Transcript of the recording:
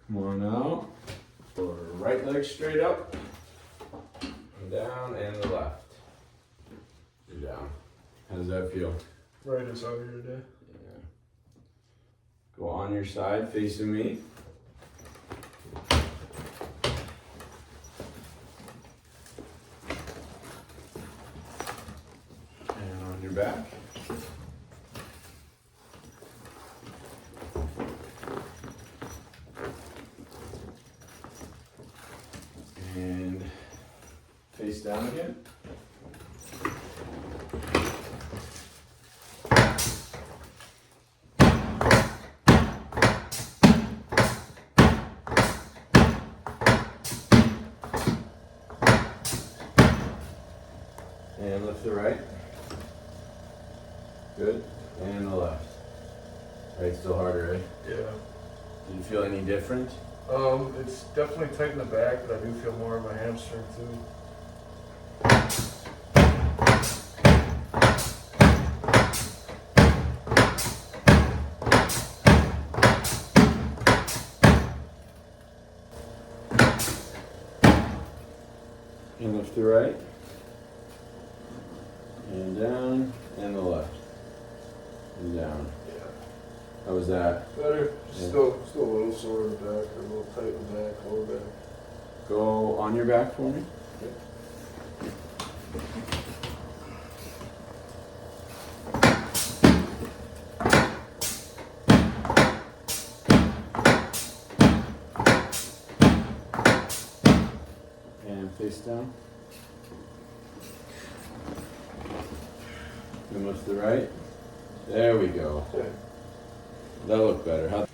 Come on out. Pull the right leg straight up. And down and the left. You're down. How does that feel? Right as out here today. Yeah. Go on your side, facing me. And on your back. And face down again. And lift the right. Good. And the left. Right, still harder, eh? Yeah. Did you feel any different? It's definitely tight in the back, but I do feel more in my hamstring too. And lift the right. And down. And the left. And down. Yeah. How was that? Better. Yeah. Still a little sore in the back, or a little tight in the back, lower back. Go on your back for me. And face down. And lift the right. There we go. Okay. That looked better. How